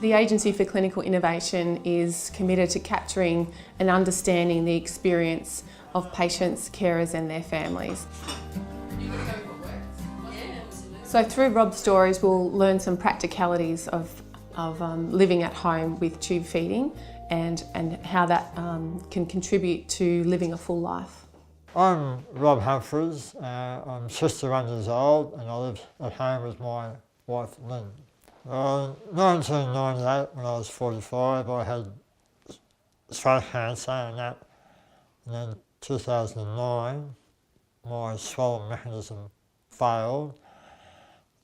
The Agency for Clinical Innovation is committed to capturing and understanding the experience of patients, carers and their families. So through Rob's stories we'll learn some practicalities of living at home with tube feeding and how that can contribute to living a full life. I'm Rob Humphries, I'm 61 years old and I live at home with my wife Lynne. In 1998, when I was 45, I had throat cancer and that. And then 2009, my swollen mechanism failed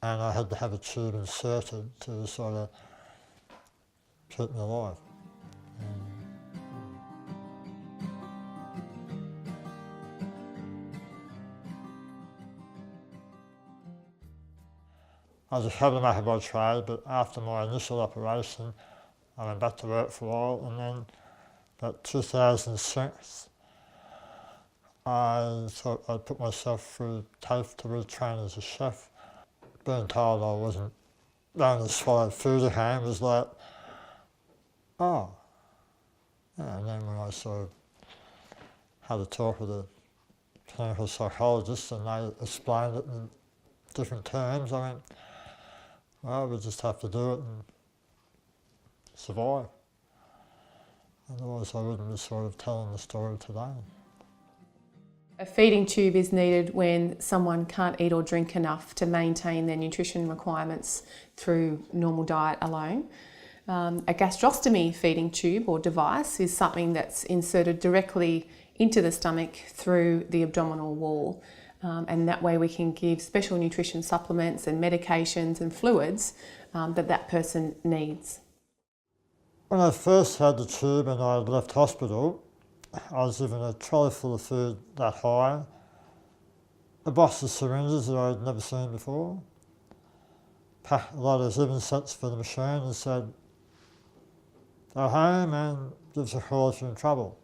and I had to have a tube inserted to sort of keep me alive. I was a troublemaker by trade, but after my initial operation, I went back to work for a while, and then about 2006, I thought I'd put myself through TAFE to retrain as a chef. Being told I wasn't going to swallow food again was like, oh. Yeah, and then when I sort of had a talk with a clinical psychologist and they explained it in different terms, I went, well, we just have to do it and survive. Otherwise I wouldn't be sort of telling the story today. A feeding tube is needed when someone can't eat or drink enough to maintain their nutrition requirements through normal diet alone. A gastrostomy feeding tube or device is something that's inserted directly into the stomach through the abdominal wall. And that way we can give special nutrition supplements and medications and fluids that person needs. When I first had the tube and I left hospital, I was given a trolley full of food that high, a box of syringes that I'd never seen before, a lot of ribbon sets for the machine and said, go home and give us a call if you're in trouble.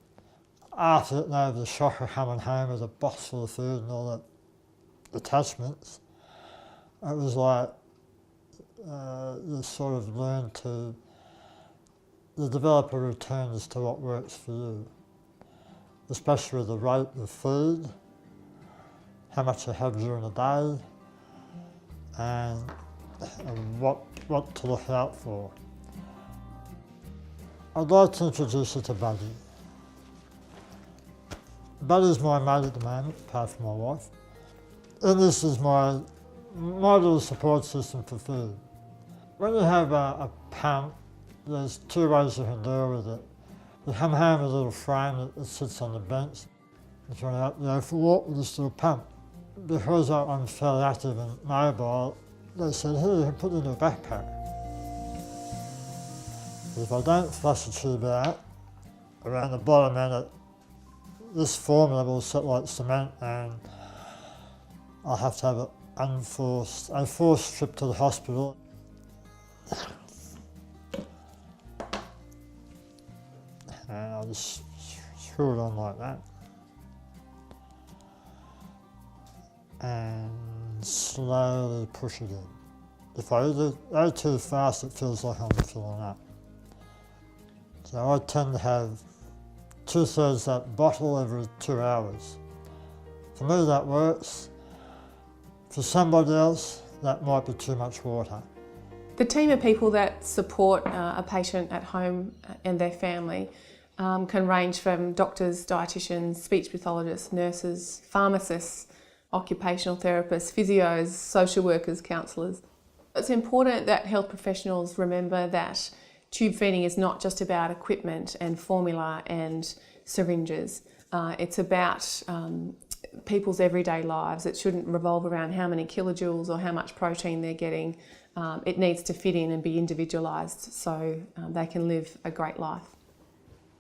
After it, there was a shock of coming home with a box full of food and all that attachments. It was like you sort of learn to develop a routine as to what works for you, especially the rate of food, how much you have during the day, and what to look out for. I'd like to introduce you to Buddy. Buddy's my mate at the moment, apart from my wife. And this is my little support system for food. When you have a pump, there's two ways you can deal with it. You come home with a little frame that sits on the bench. If you want to go for a walk with this little pump. Because I'm fairly active and mobile, they said, here, you can put it in your backpack. If I don't flush the tube out, around the bottom end, this formula will sit like cement and I'll have to have a forced trip to the hospital. And I'll just screw it on like that. And slowly push it in. If I go too fast, it feels like I'm filling up. So I tend to have 2/3 that bottle every 2 hours. For me that works. For somebody else, that might be too much water. The team of people that support a patient at home and their family can range from doctors, dietitians, speech pathologists, nurses, pharmacists, occupational therapists, physios, social workers, counsellors. It's important that health professionals remember that tube feeding is not just about equipment and formula and syringes. It's about people's everyday lives. It shouldn't revolve around how many kilojoules or how much protein they're getting. It needs to fit in and be individualised so they can live a great life.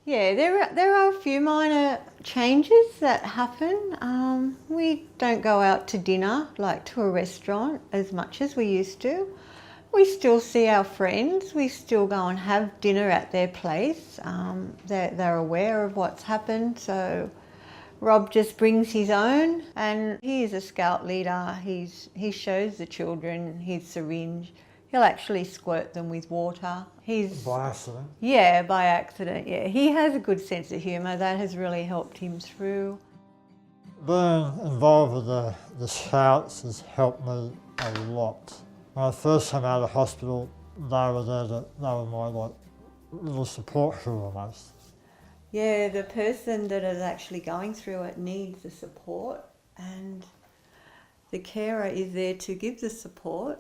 Yeah, there are a few minor changes that happen. We don't go out to dinner, like to a restaurant, as much as we used to. We still see our friends, we still go and have dinner at their place. They're aware of what's happened, so Rob just brings his own, and he is a scout leader. He shows the children his syringe. He'll actually squirt them with water. He's By accident. Yeah, by accident, yeah. He has a good sense of humour. That has really helped him through. Being involved with the Scouts has helped me a lot. When I first came out of hospital, they were there they were my like little support crew almost. Yeah, the person that is actually going through it needs the support, and the carer is there to give the support.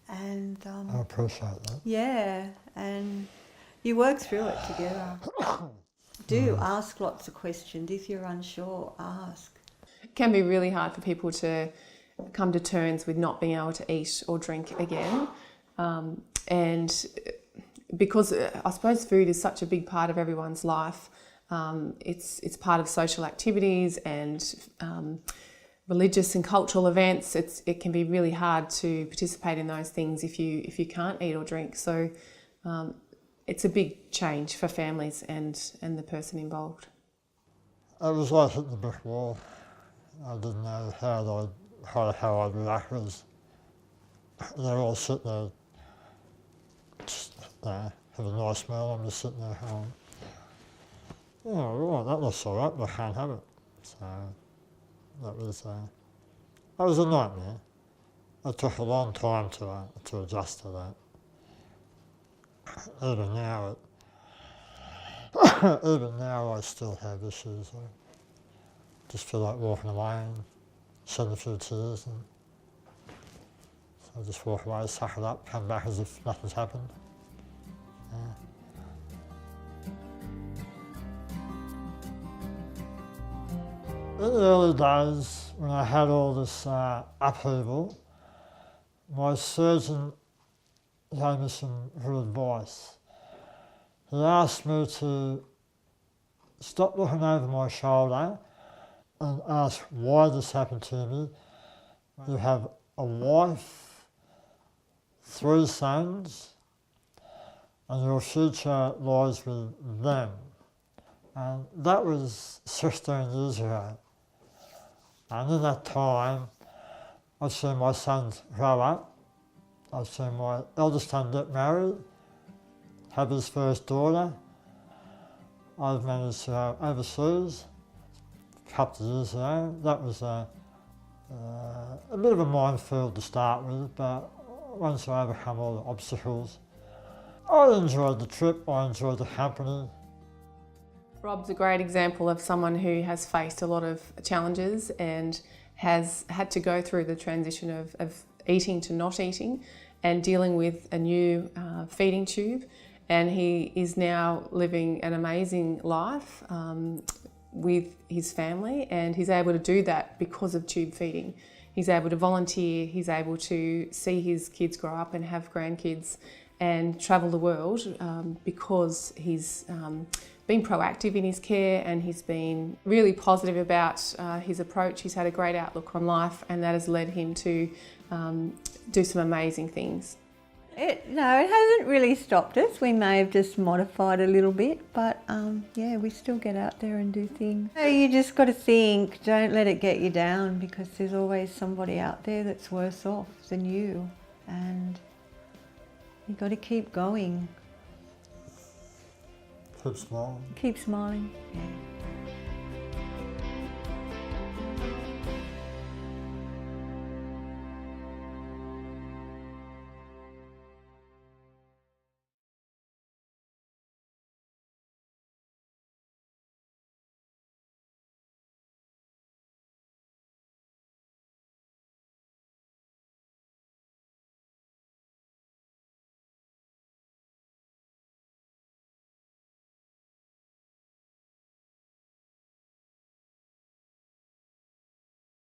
And I appreciate that. yeah, and you work through it together. Do ask lots of questions. If you're unsure, ask. It can be really hard for people to come to terms with not being able to eat or drink again. And because I suppose food is such a big part of everyone's life, it's part of social activities and religious and cultural events. It can be really hard to participate in those things if you can't eat or drink. So it's a big change for families and the person involved. It was like hitting the brick wall. I didn't know how I'd react. They're all sitting there, just have a nice meal. I'm just sitting there going, oh, right, that looks all right, but I can't have it. So that was a nightmare. It took a long time to adjust to that. Even now, I still have issues. I just feel like walking away and shedding a few tears, and so I just walk away, suck it up, come back as if nothing's happened. In the early days, when I had all this upheaval, my surgeon gave me some good advice. He asked me to stop looking over my shoulder and ask why this happened to me. You have a wife, 3 sons, and your future lies with them. And that was 16 years ago. And in that time, I've seen my sons grow up. I've seen my eldest son get married, have his first daughter. I've managed to go overseas a couple of years ago. That was a bit of a minefield to start with, but once I overcome all the obstacles, I enjoyed the trip, I enjoyed the company. Rob's a great example of someone who has faced a lot of challenges and has had to go through the transition of eating to not eating and dealing with a new feeding tube. And he is now living an amazing life with his family, and he's able to do that because of tube feeding. He's able to volunteer, he's able to see his kids grow up and have grandkids and travel the world because he's been proactive in his care, and he's been really positive about his approach. He's had a great outlook on life, and that has led him to do some amazing things. No, it hasn't really stopped us. We may have just modified a little bit, but yeah, we still get out there and do things. You just got to think, don't let it get you down, because there's always somebody out there that's worse off than you, and you've got to keep going. Keep smiling. Keep smiling. Yeah.